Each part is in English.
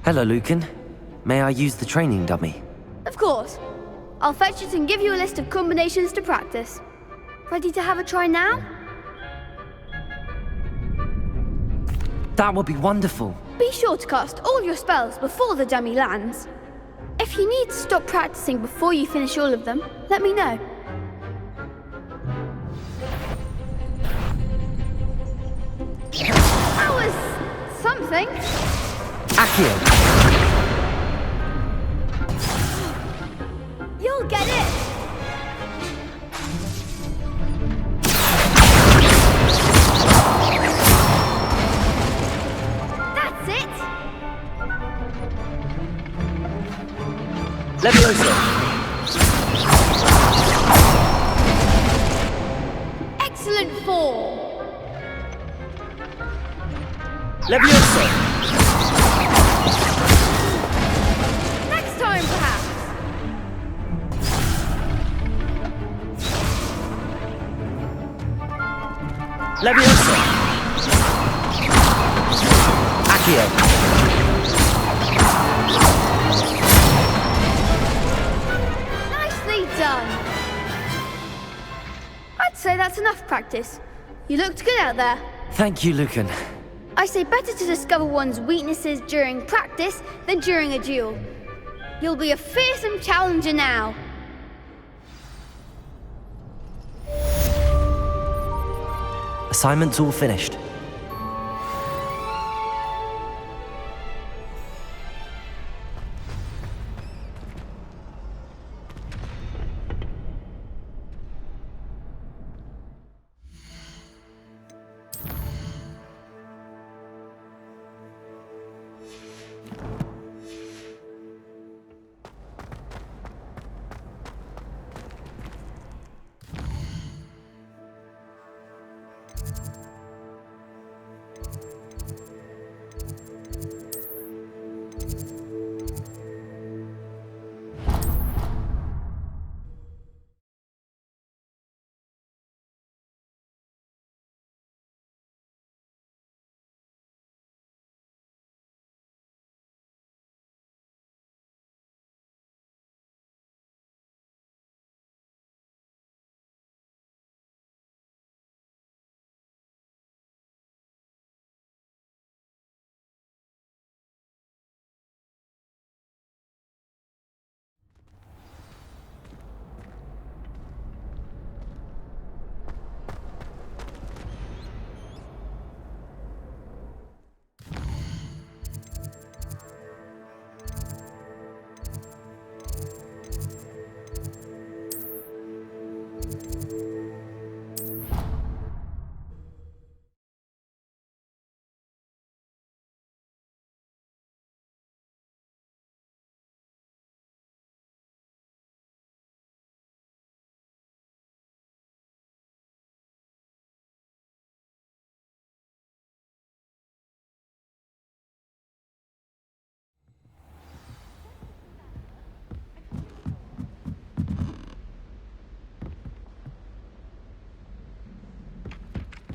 Hello, Lucan. May I use the training dummy? Of course. I'll fetch it and give you a list of combinations to practice. Ready to have a try now? That would be wonderful. Be sure to cast all your spells before the dummy lands. If you need to stop practicing before you finish all of them, let me know. That was something. Accio! You'll get it! That's it! Levioso! Excellent form! Levioso! Next time, perhaps! Levioso! Accio! Nicely done! I'd say that's enough practice. You looked good out there. Thank you, Lucan. I say better to discover one's weaknesses during practice than during a duel. You'll be a fearsome challenger now. Assignment's all finished.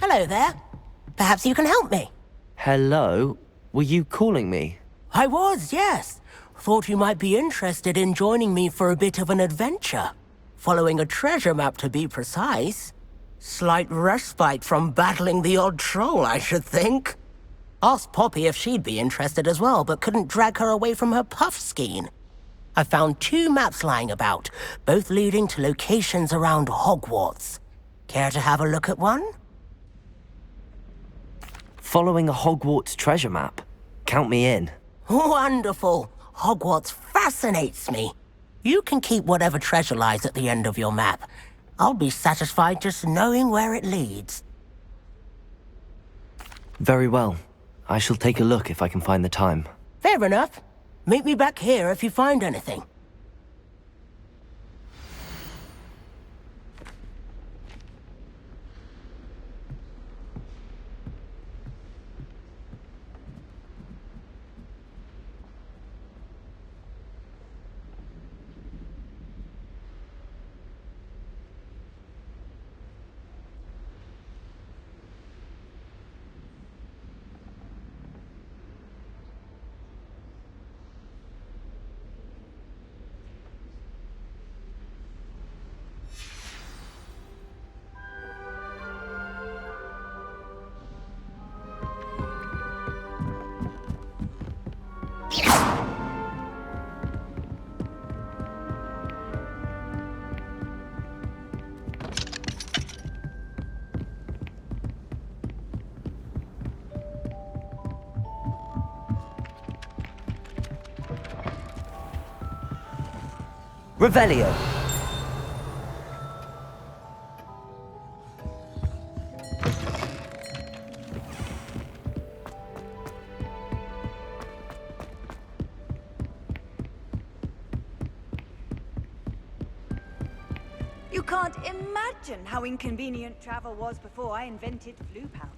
Hello there. Perhaps you can help me. Hello? Were you calling me? I was, yes. Thought you might be interested in joining me for a bit of an adventure. Following a treasure map, to be precise. Slight respite from battling the odd troll, I should think. Asked Poppy if she'd be interested as well, but couldn't drag her away from her puff skein. I found 2 maps lying about, both leading to locations around Hogwarts. Care to have a look at one? Following a Hogwarts treasure map? Count me in. Wonderful. Hogwarts fascinates me. You can keep whatever treasure lies at the end of your map. I'll be satisfied just knowing where it leads. Very well. I shall take a look if I can find the time. Fair enough. Meet me back here if you find anything. Revelio. You can't imagine how inconvenient travel was before I invented flu powder.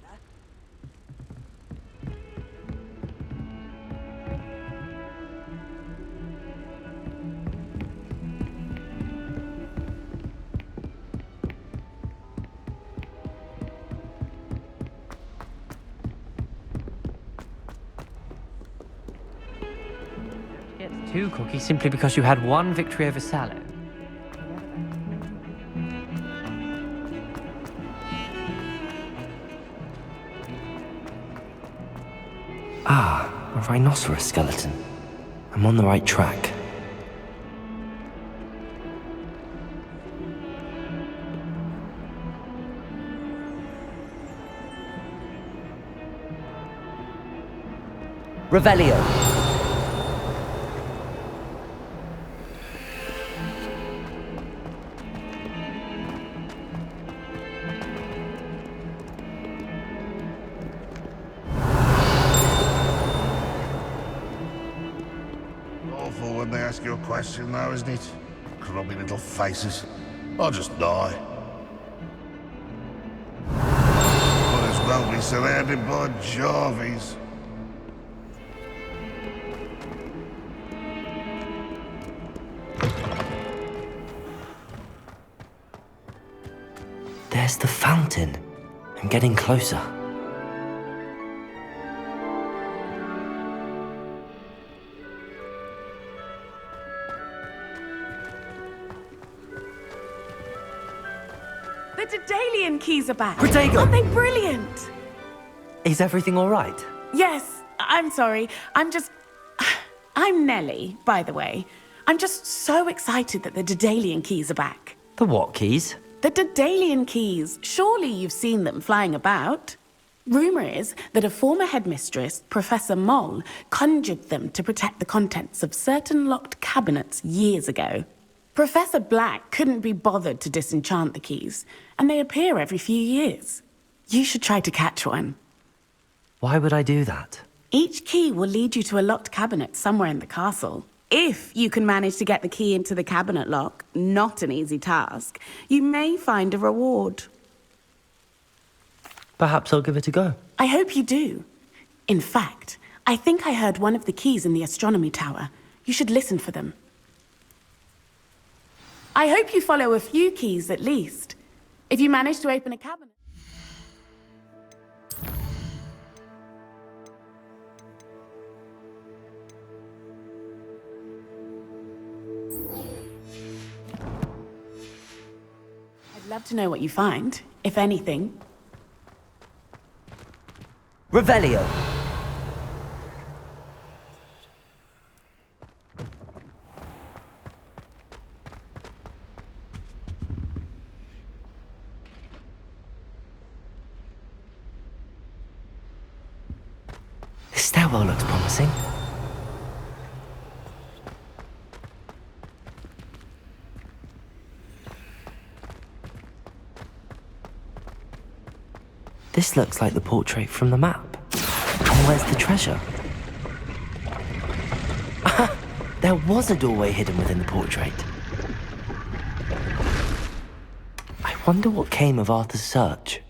Get 2 cookies simply because you had 1 victory over salad. Ah, a rhinoceros skeleton. I'm on the right track. Revelio. Awful when they ask you a question, though, isn't it? Grubby little faces. I'll just die. Might as well be surrounded by Jarvies. There's the fountain. I'm getting closer. The Daedalian keys are back. Protego! Aren't they brilliant? Is everything all right? Yes, I'm sorry. I'm Nellie, by the way. I'm just so excited that the Daedalian keys are back. The what keys? The Daedalian keys. Surely you've seen them flying about. Rumour is that a former headmistress, Professor Moll, conjured them to protect the contents of certain locked cabinets years ago. Professor Black couldn't be bothered to disenchant the keys, and they appear every few years. You should try to catch one. Why would I do that? Each key will lead you to a locked cabinet somewhere in the castle. If you can manage to get the key into the cabinet lock, not an easy task, you may find a reward. Perhaps I'll give it a go. I hope you do. In fact, I think I heard one of the keys in the astronomy tower. You should listen for them. I hope you follow a few keys at least. If you manage to open a cabinet... I'd love to know what you find, if anything. Revelio. This stairwell looks promising. This looks like the portrait from the map. And where's the treasure? There was a doorway hidden within the portrait. I wonder what came of Arthur's search.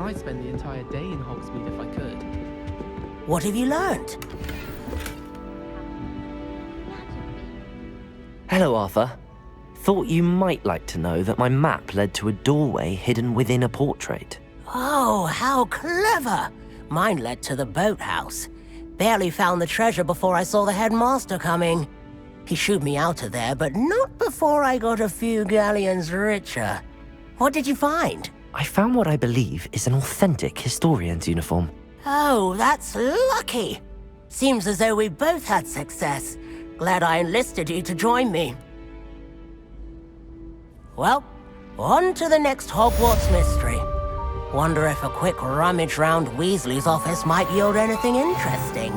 I'd spend the entire day in Hogsmeade if I could. What have you learnt? Hello, Arthur. Thought you might like to know that my map led to a doorway hidden within a portrait. Oh, how clever! Mine led to the boathouse. Barely found the treasure before I saw the headmaster coming. He shooed me out of there, but not before I got a few galleons richer. What did you find? I found what I believe is an authentic historian's uniform. Oh, that's lucky. Seems as though we both had success. Glad I enlisted you to join me. Well, on to the next Hogwarts mystery. Wonder if a quick rummage round Weasley's office might yield anything interesting.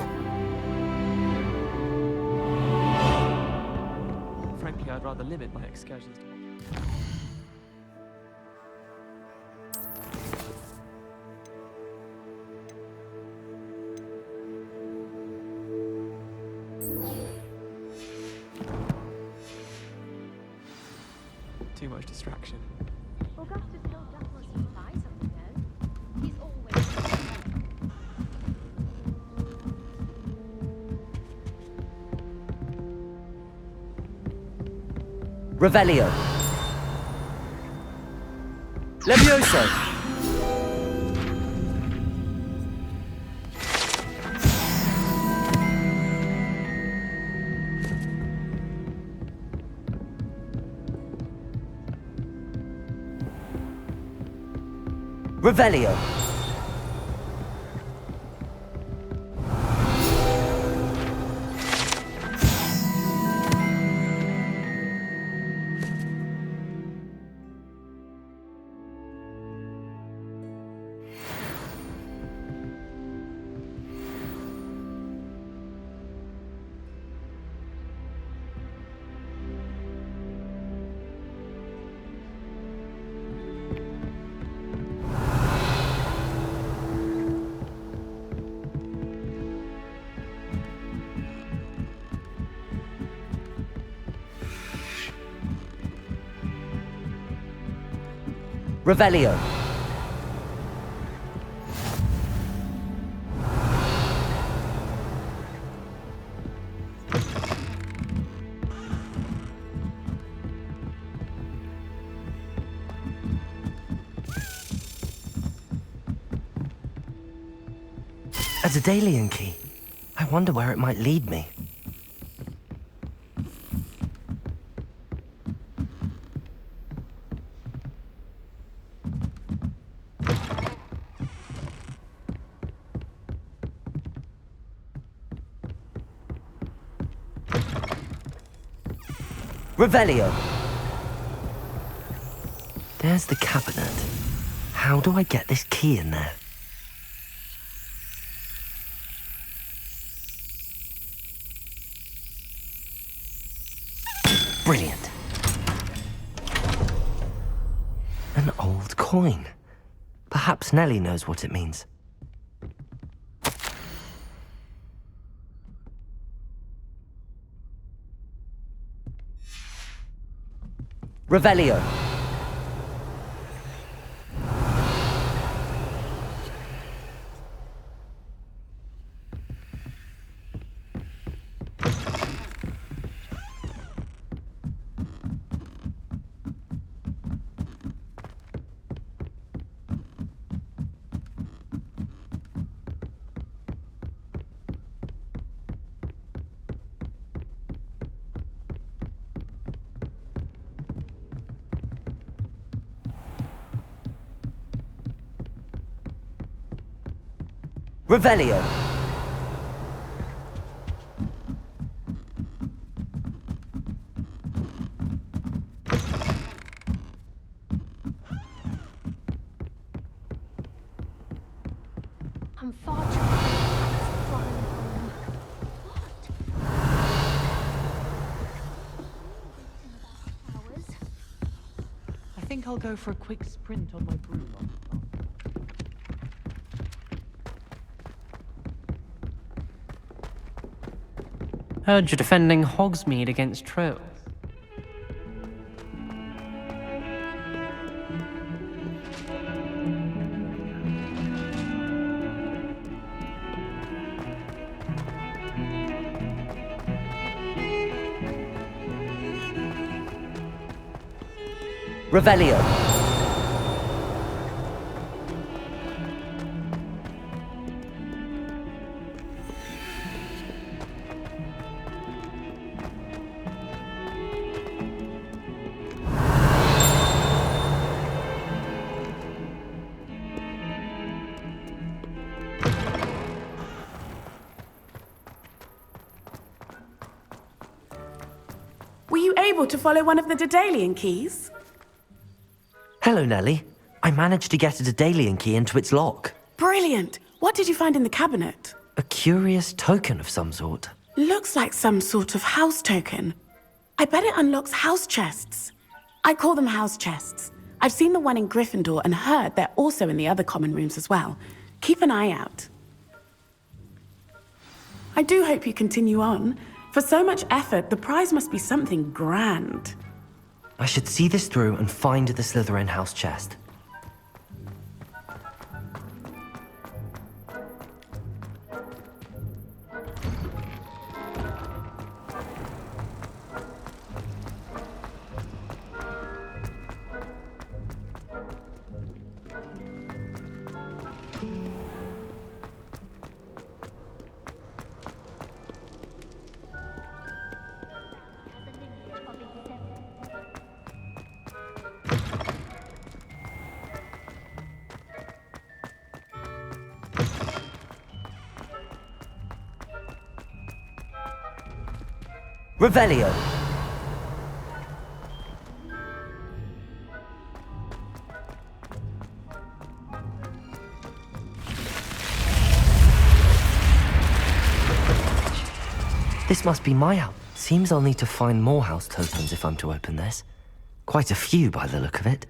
Frankly, I'd rather limit my excursions to... Too much distraction. Augustus told Dumbledore to buy something, though. He's always... Revelio. Levioso. Revelio. Revelio. A Daedalian key. I wonder where it might lead me. Revelio. There's the cabinet. How do I get this key in there? Brilliant. An old coin. Perhaps Nellie knows what it means. Revelio. Revelio. I'm far too flying home. What? I think I'll go for a quick sprint on my broom. Heard you're defending Hogsmeade against trolls. Revelio. Were you able to follow one of the Daedalian keys? Hello, Nellie. I managed to get a Daedalian key into its lock. Brilliant! What did you find in the cabinet? A curious token of some sort. Looks like some sort of house token. I bet it unlocks house chests. I call them house chests. I've seen the one in Gryffindor and heard they're also in the other common rooms as well. Keep an eye out. I do hope you continue on. For so much effort, the prize must be something grand. I should see this through and find the Slytherin house chest. Revelio. This must be my house. Seems I'll need to find more house tokens if I'm to open this. Quite a few by the look of it.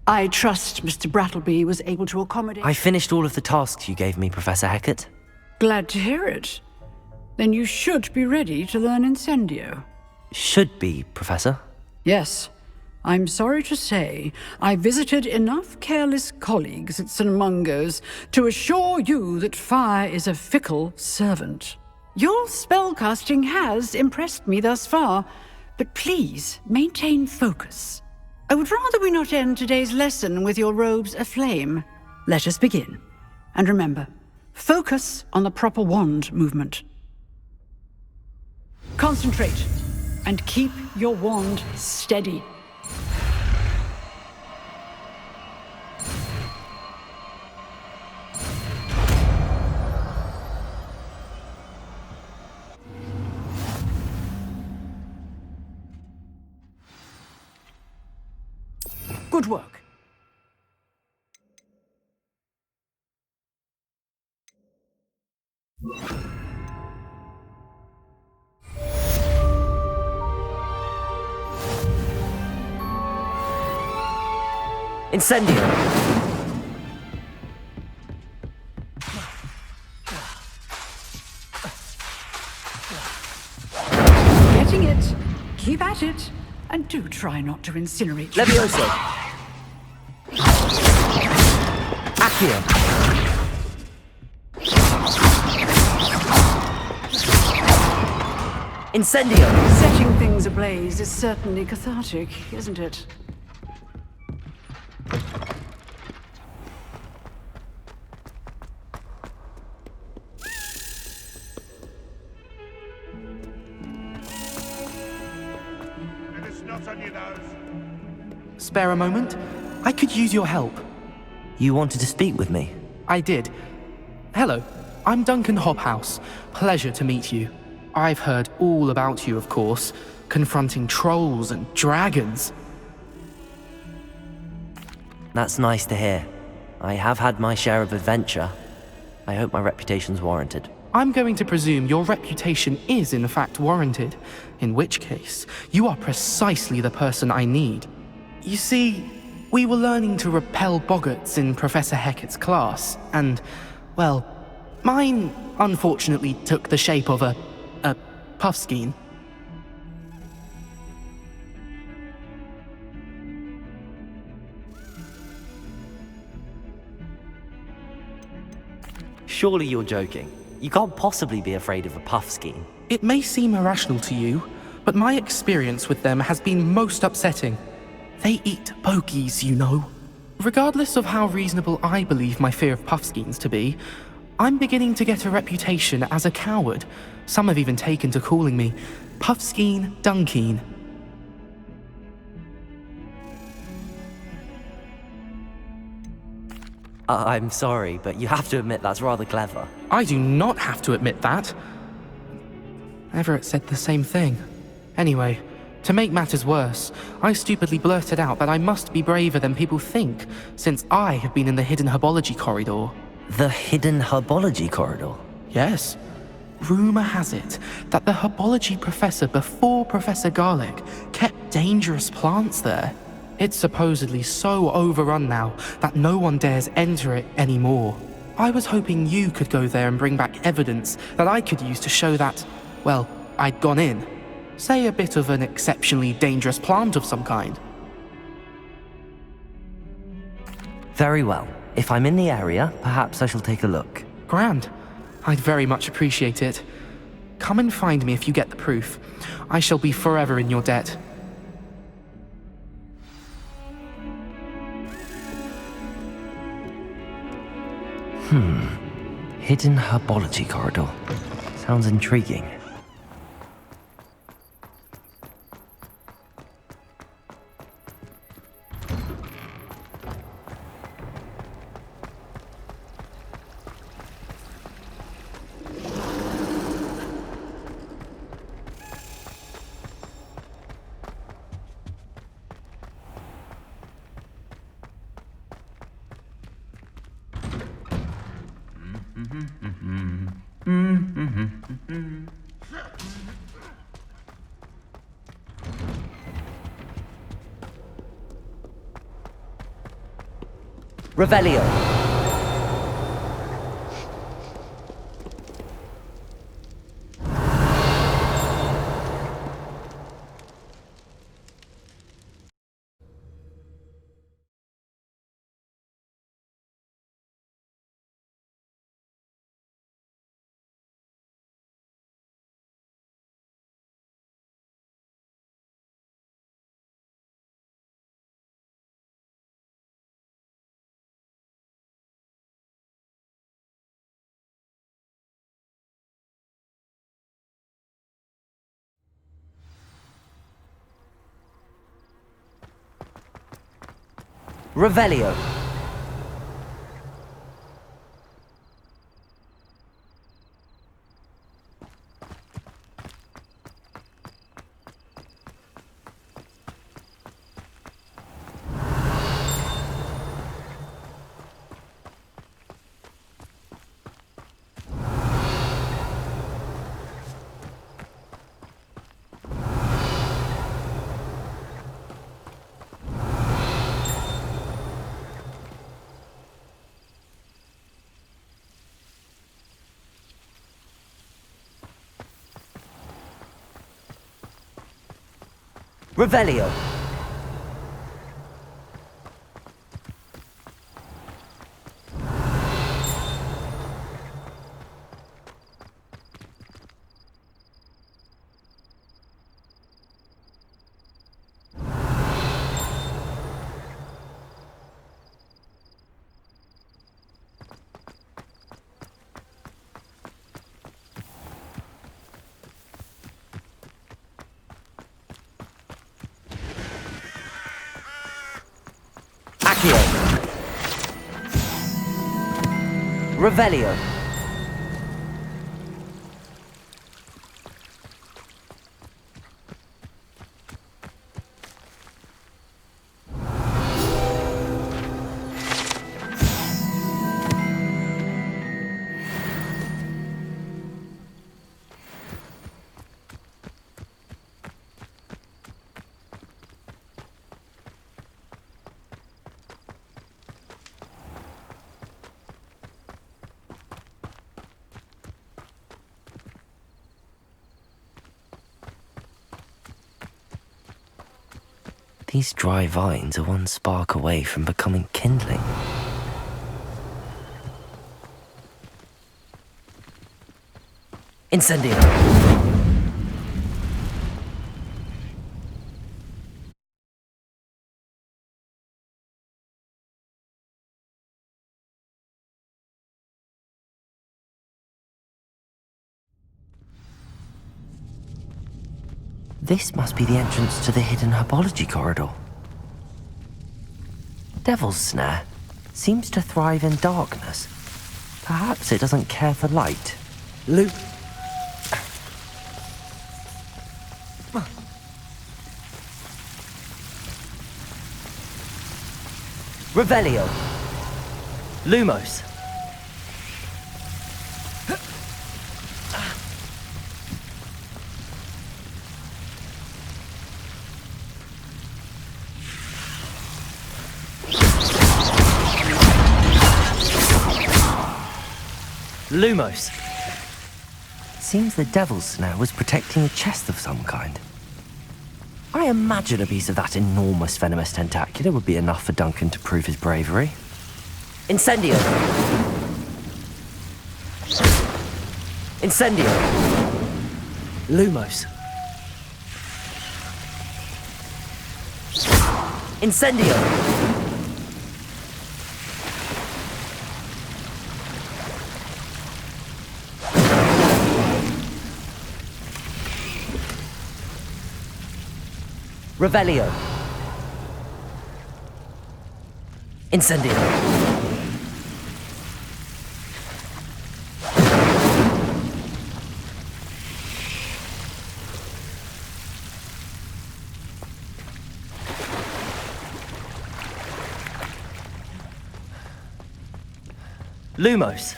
I trust Mr. Brattleby was able to accommodate... I finished all of the tasks you gave me, Professor Hecat. Glad to hear it. Then you should be ready to learn Incendio. Should be, Professor. Yes. I'm sorry to say, I visited enough careless colleagues at St. Mungo's to assure you that fire is a fickle servant. Your spellcasting has impressed me thus far, but please maintain focus. I would rather we not end today's lesson with your robes aflame. Let us begin. And remember, focus on the proper wand movement. Concentrate, and keep your wand steady. Good work. Incendio! Getting it. Keep at it. And do try not to incinerate you. Levioso! Accio! Incendio! Setting things ablaze is certainly cathartic, isn't it? Spare a moment? I could use your help. You wanted to speak with me? I did. Hello, I'm Duncan Hobhouse. Pleasure to meet you. I've heard all about you, of course, confronting trolls and dragons. That's nice to hear. I have had my share of adventure. I hope my reputation's warranted. I'm going to presume your reputation is in fact warranted, in which case, you are precisely the person I need. You see, we were learning to repel boggarts in Professor Hecat's class, and, well, mine unfortunately took the shape of a puffskein. Surely you're joking. You can't possibly be afraid of a puffskein. It may seem irrational to you, but my experience with them has been most upsetting. They eat pokies, you know. Regardless of how reasonable I believe my fear of puffskeins to be, I'm beginning to get a reputation as a coward. Some have even taken to calling me Puffskeen Dunkeen. I'm sorry, but you have to admit that's rather clever. I do not have to admit that. Everett said the same thing. Anyway, to make matters worse, I stupidly blurted out that I must be braver than people think, since I have been in the hidden herbology corridor. The hidden herbology corridor? Yes. Rumor has it that the herbology professor before Professor Garlic kept dangerous plants there. It's supposedly so overrun now that no one dares enter it anymore. I was hoping you could go there and bring back evidence that I could use to show that, well, I'd gone in. Say a bit of an exceptionally dangerous plant of some kind. Very well. If I'm in the area, perhaps I shall take a look. Grand. I'd very much appreciate it. Come and find me if you get the proof. I shall be forever in your debt. Hidden herbology corridor. Sounds intriguing. Revelio. Revelio. Revelio. Accio. Revelio. These dry vines are one spark away from becoming kindling. Incendio. This must be the entrance to the hidden herbology corridor. Devil's Snare seems to thrive in darkness. Perhaps it doesn't care for light. Revelio. Lumos. Lumos. Seems the Devil's Snare was protecting a chest of some kind. I imagine a piece of that enormous venomous tentacular would be enough for Duncan to prove his bravery. Incendio. Incendio. Lumos. Incendio. Revelio. Incendio. Lumos.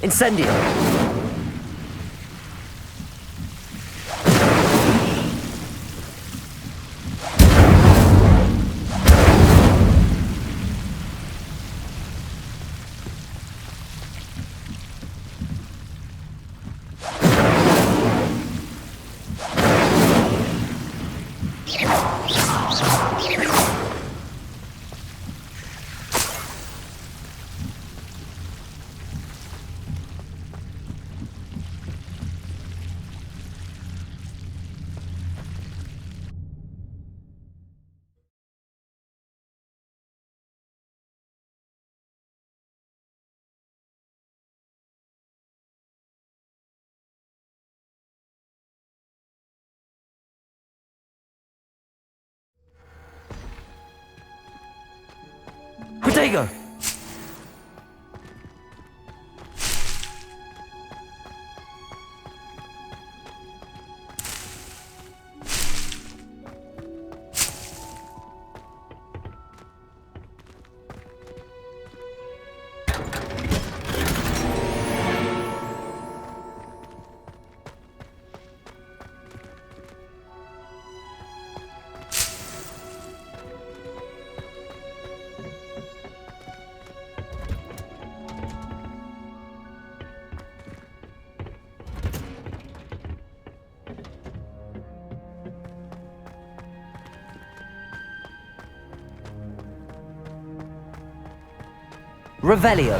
Incendio. Protego! Revelio.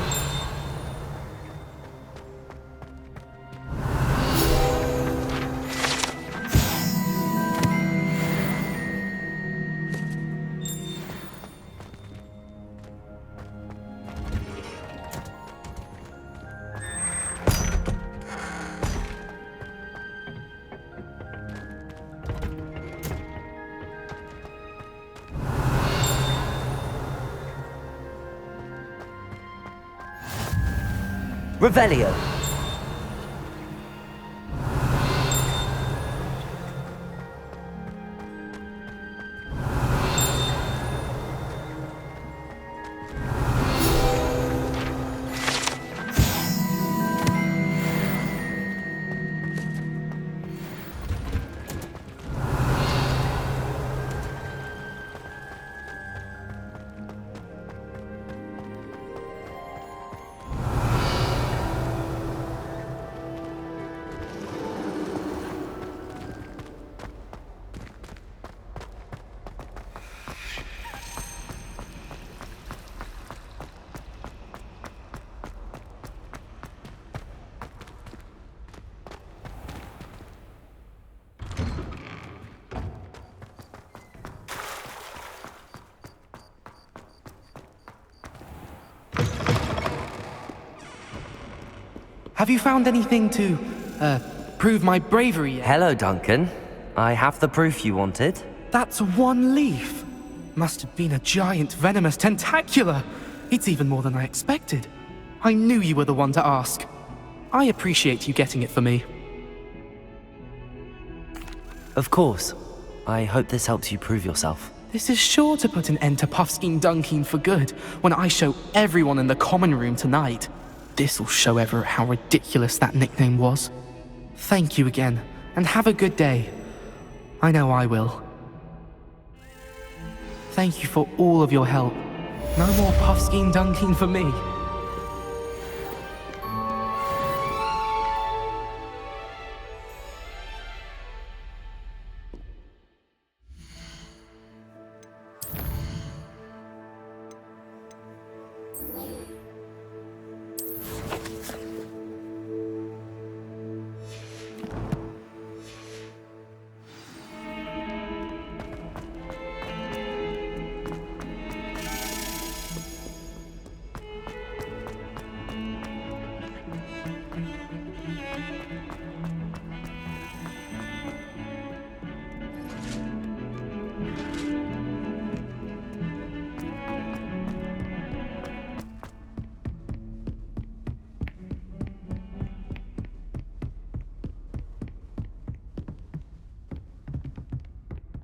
Revelio. Have you found anything to, prove my bravery yet? Hello, Duncan. I have the proof you wanted. That's one leaf. Must have been a giant venomous tentacula. It's even more than I expected. I knew you were the one to ask. I appreciate you getting it for me. Of course. I hope this helps you prove yourself. This is sure to put an end to Puffskein Dunkeen for good when I show everyone in the common room tonight. This'll show Everett how ridiculous that nickname was. Thank you again, and have a good day. I know I will. Thank you for all of your help. No more Puffskein Dunkeen for me.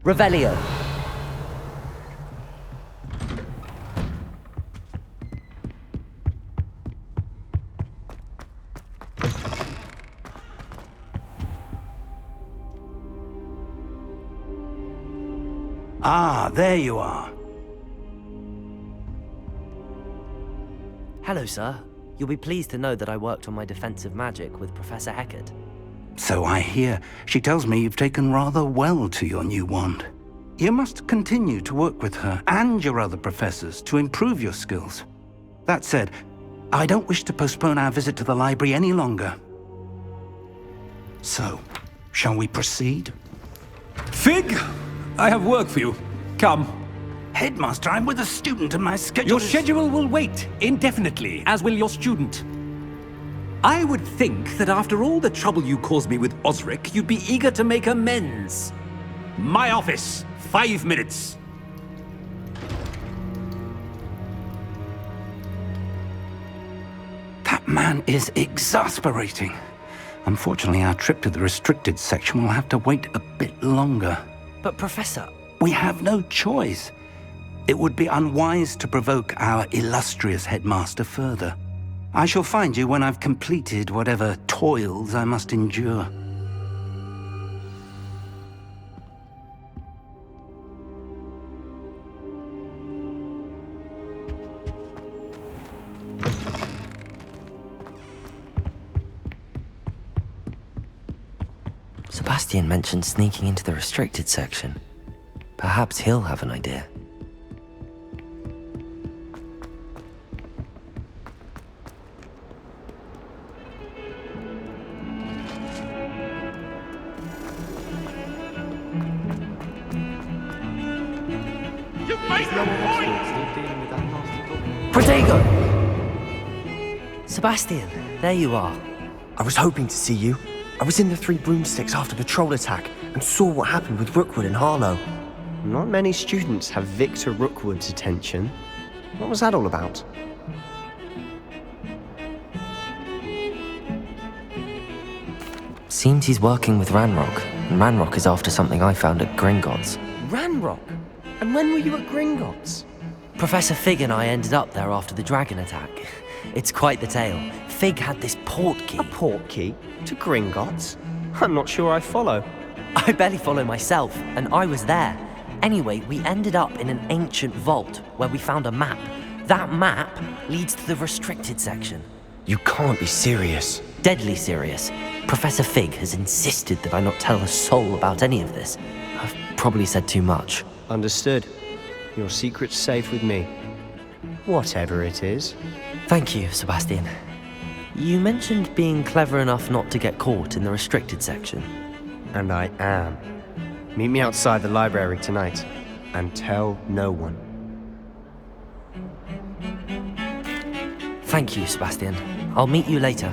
Revelio. Ah, there you are. Hello, sir. You'll be pleased to know that I worked on my defensive magic with Professor Heckard. So I hear. She tells me you've taken rather well to your new wand. You must continue to work with her and your other professors to improve your skills. That said, I don't wish to postpone our visit to the library any longer. So, shall we proceed? Fig, I have work for you. Come. Headmaster, I'm with a student and my schedule Your is... schedule will wait indefinitely, as will your student. I would think that after all the trouble you caused me with Osric, you'd be eager to make amends. My office, 5 minutes. That man is exasperating. Unfortunately, our trip to the restricted section will have to wait a bit longer. But Professor... We have no choice. It would be unwise to provoke our illustrious headmaster further. I shall find you when I've completed whatever toils I must endure. Sebastian mentioned sneaking into the restricted section. Perhaps he'll have an idea. Diego! Sebastian, there you are. I was hoping to see you. I was in the Three Broomsticks after the troll attack and saw what happened with Rookwood and Harlow. Not many students have Victor Rookwood's attention. What was that all about? Seems he's working with Ranrock, and Ranrock is after something I found at Gringotts. Ranrock? And when were you at Gringotts? Professor Fig and I ended up there after the dragon attack. It's quite the tale. Fig had this port key. A port key? To Gringotts? I'm not sure I follow. I barely follow myself, and I was there. Anyway, we ended up in an ancient vault where we found a map. That map leads to the restricted section. You can't be serious. Deadly serious. Professor Fig has insisted that I not tell a soul about any of this. I've probably said too much. Understood. Your secret's safe with me. Whatever it is. Thank you, Sebastian. You mentioned being clever enough not to get caught in the restricted section. And I am. Meet me outside the library tonight, and tell no one. Thank you, Sebastian. I'll meet you later.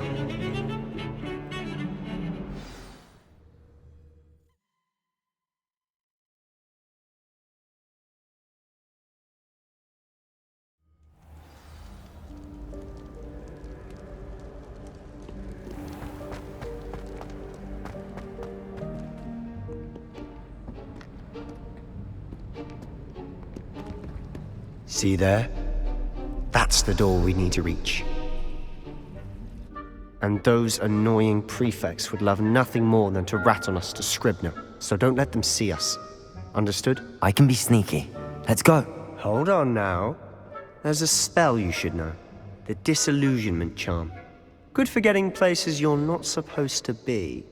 See there? That's the door we need to reach. And those annoying prefects would love nothing more than to rat on us to Scribner, so don't let them see us. Understood? I can be sneaky. Let's go. Hold on now. There's a spell you should know. The Disillusionment Charm. Good for getting places you're not supposed to be.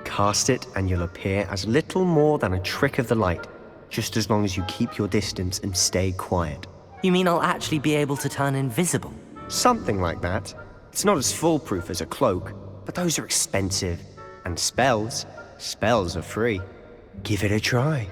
Cast it and you'll appear as little more than a trick of the light, just as long as you keep your distance and stay quiet. You mean I'll actually be able to turn invisible? Something like that. It's not as foolproof as a cloak, but those are expensive. And spells are free. Give it a try.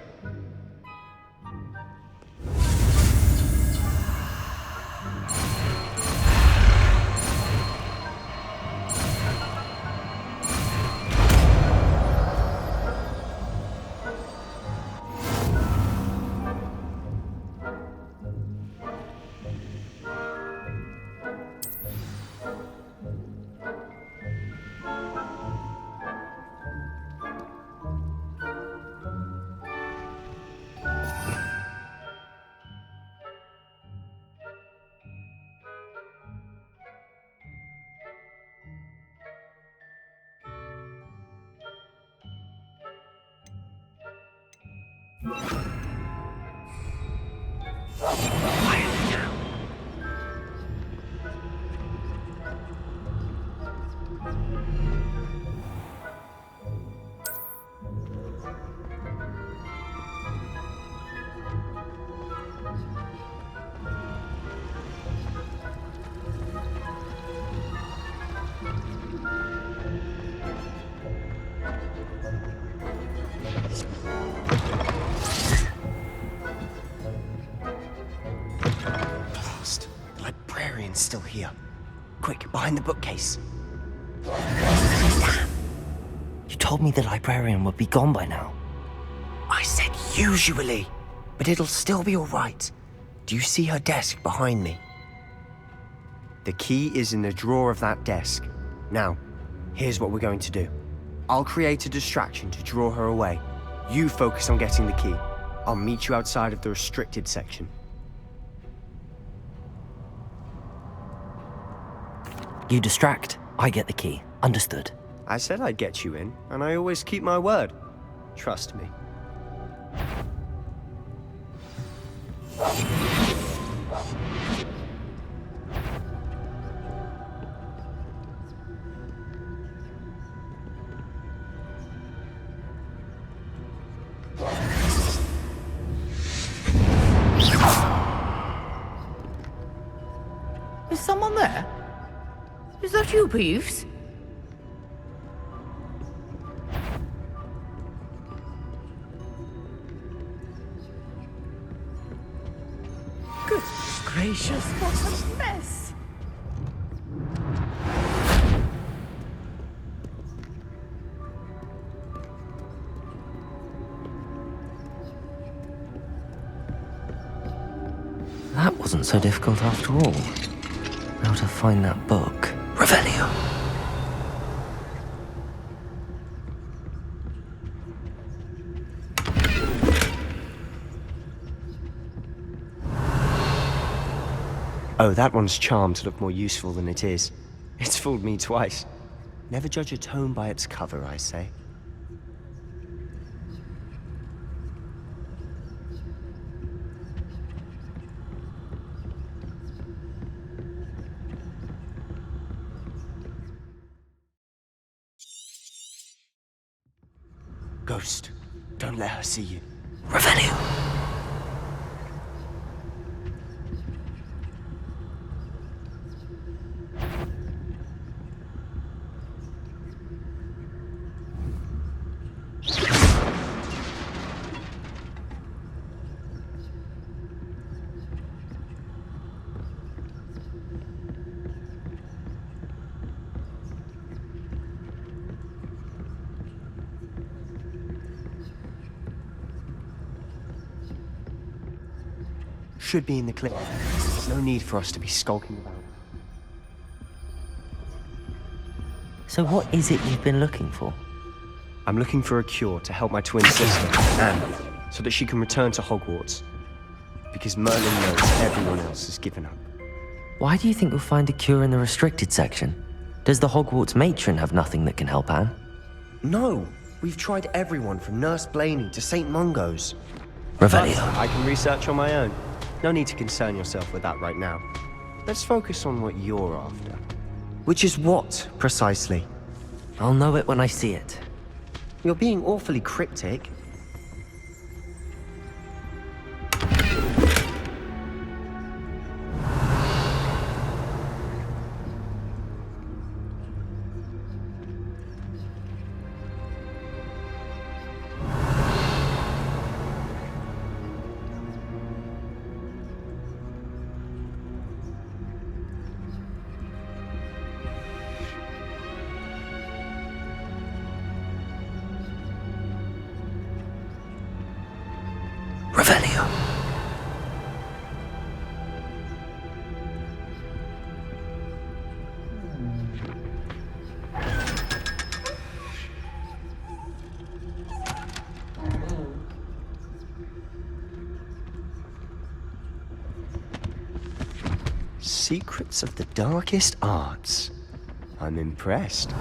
Still here. Quick, behind the bookcase. You told me the librarian would be gone by now. I said usually, but it'll still be all right. Do you see her desk behind me? The key is in the drawer of that desk. Now, here's what we're going to do. I'll create a distraction to draw her away. You focus on getting the key. I'll meet you outside of the restricted section. You distract, I get the key. Understood. I said I'd get you in, and I always keep my word. Trust me. Is someone there? Is that you, Peeves? Good gracious, what a mess! That wasn't so difficult after all. How to find that book. Revelio. Oh, that one's charmed to look more useful than it is. It's fooled me twice. Never judge a tome by its cover, I say. Ghost, don't let her see you. Revelio. Should be in the clip. No need for us to be skulking about. So what is it you've been looking for? I'm looking for a cure to help my twin sister, Anne, so that she can return to Hogwarts. Because Merlin knows everyone else has given up. Why do you think you'll find a cure in the restricted section? Does the Hogwarts matron have nothing that can help Anne? No! We've tried everyone from Nurse Blaney to St. Mungo's. Revelio. I can research on my own. No need to concern yourself with that right now. Let's focus on what you're after. Which is what, precisely? I'll know it when I see it. You're being awfully cryptic. Revelio. Secrets of the darkest arts. I'm impressed.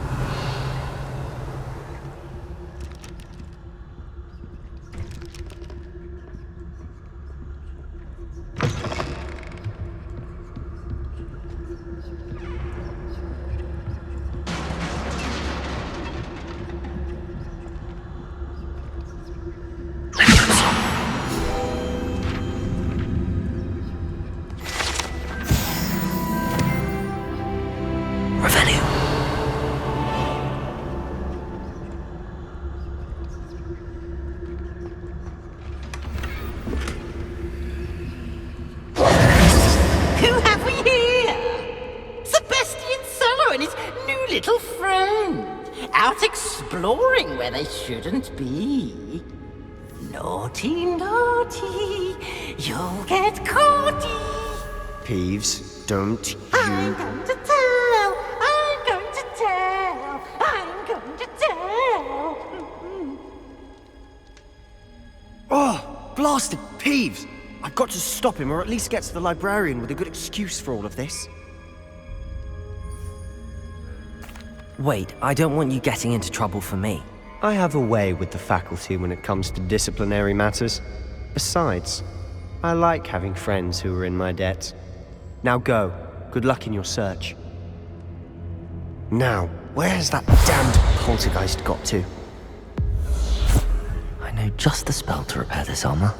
Little friend, out exploring where they shouldn't be. Naughty, naughty, you'll get caughty. Peeves, don't you... I'm going to tell, I'm going to tell, I'm going to tell. Oh, blasted Peeves! I've got to stop him, or at least get to the librarian with a good excuse for all of this. Wait, I don't want you getting into trouble for me. I have a way with the faculty when it comes to disciplinary matters. Besides, I like having friends who are in my debt. Now go. Good luck in your search. Now, where's that damned poltergeist got to? I know just the spell to repair this armor.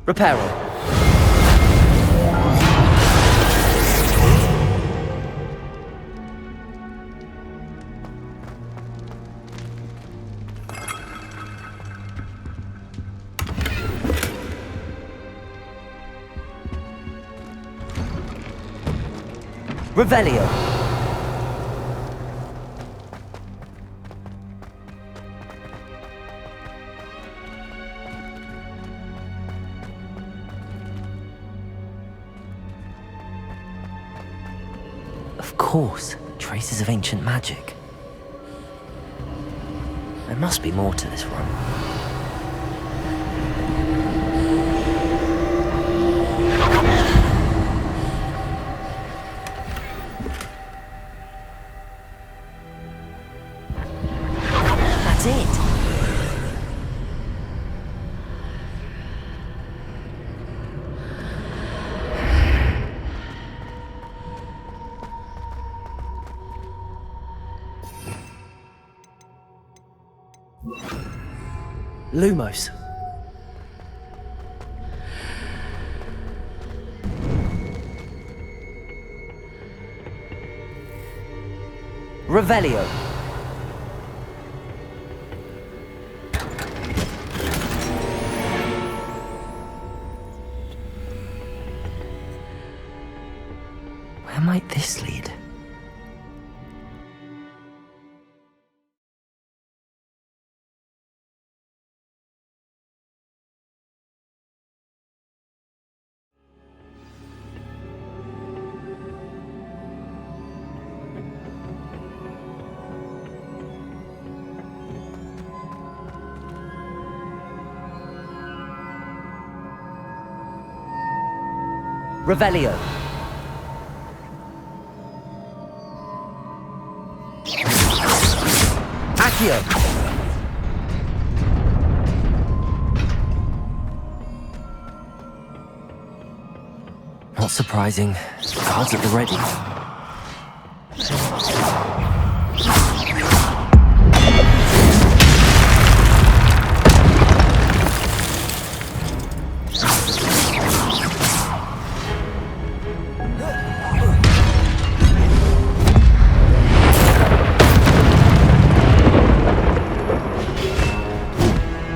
Reparo. Revelio. Of course, traces of ancient magic. There must be more to this room. That's it. Lumos. Revelio. Where might this lead? Revelio. Accio. Not surprising. Guards at the ready.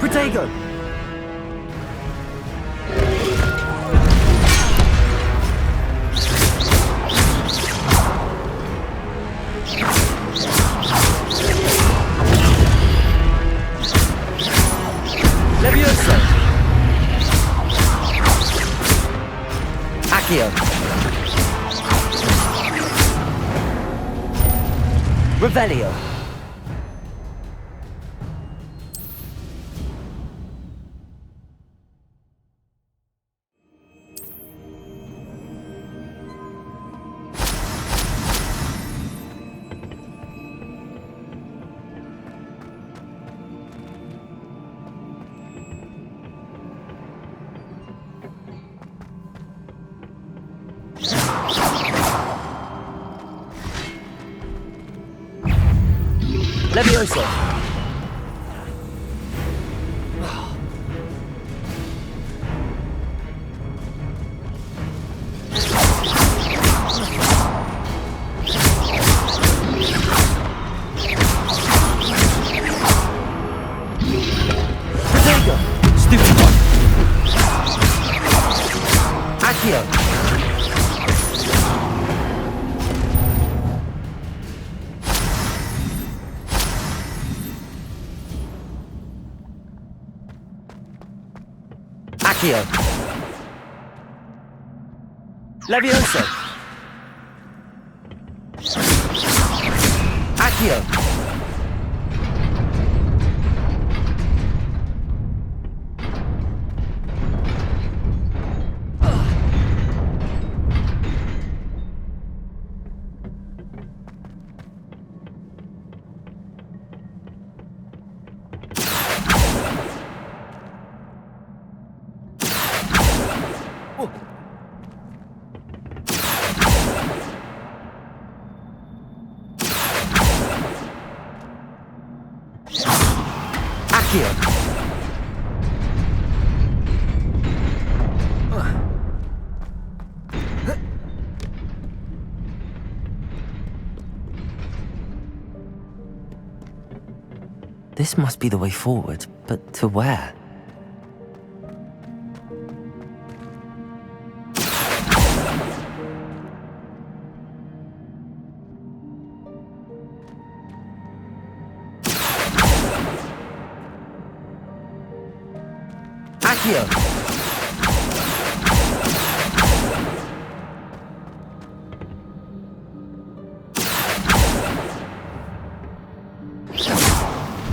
Protego! Levioso! Accio! Revelio! Levioso! Protego! Stupid one! Accio! Accio. Levioso. Accio. Accio. This must be the way forward, but to where? Accio!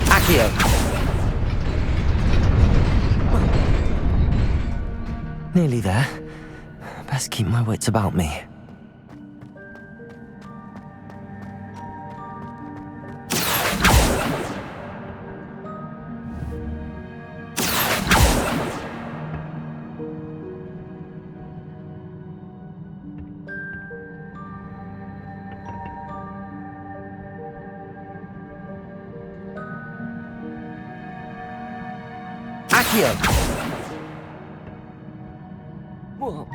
Accio! Nearly there. Best keep my wits about me. Accio! Whoa.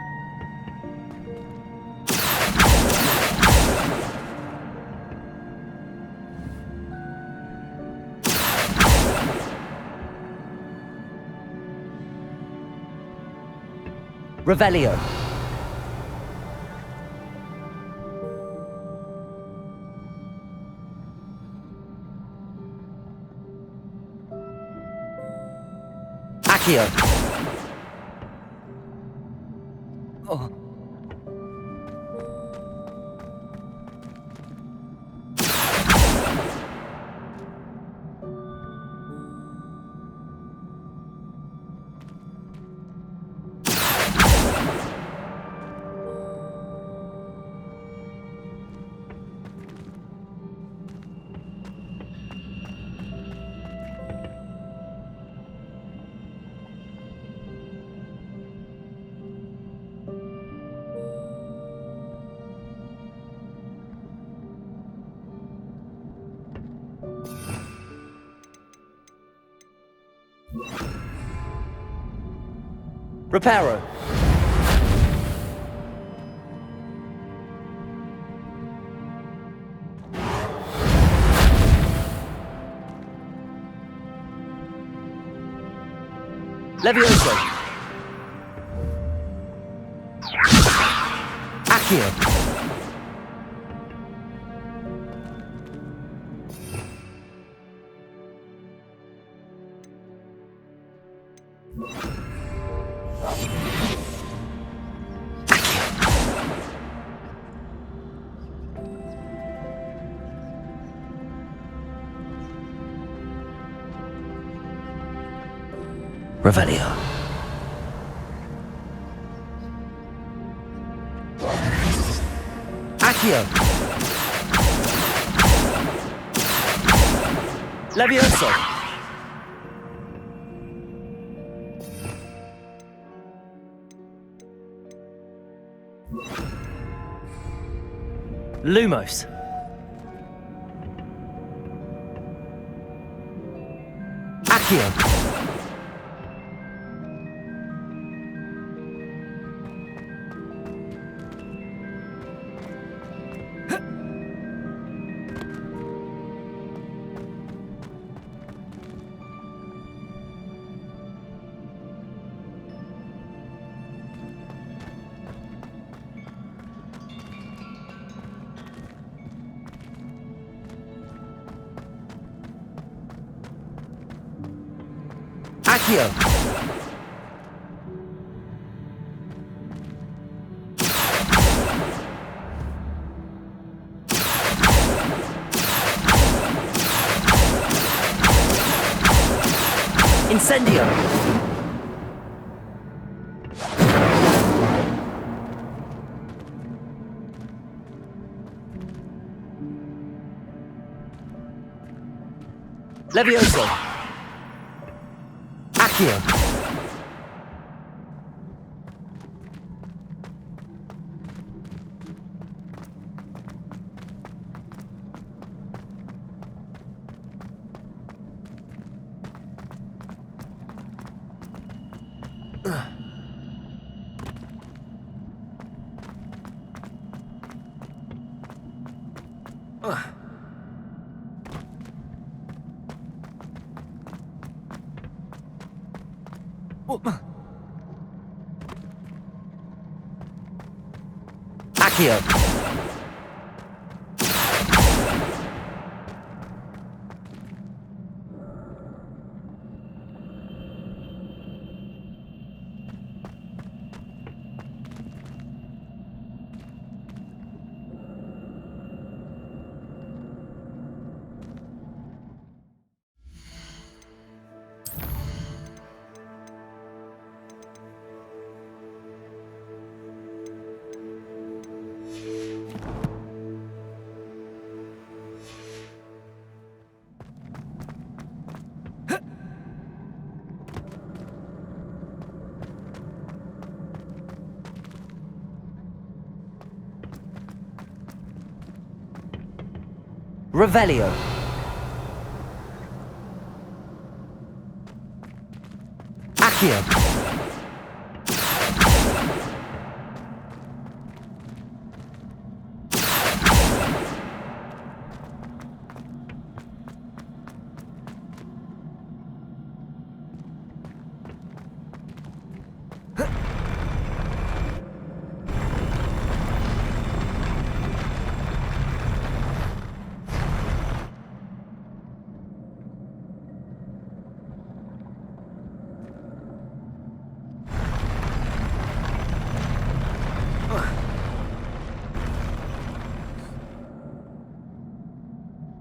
Revelio. Accio. Oh. Reparo. Levioso. Accio. Revelio. Accio. Levioso. Lumos. Accio. Accio. Incendio. Levioso. Accio. Accio. Revelio. Accio.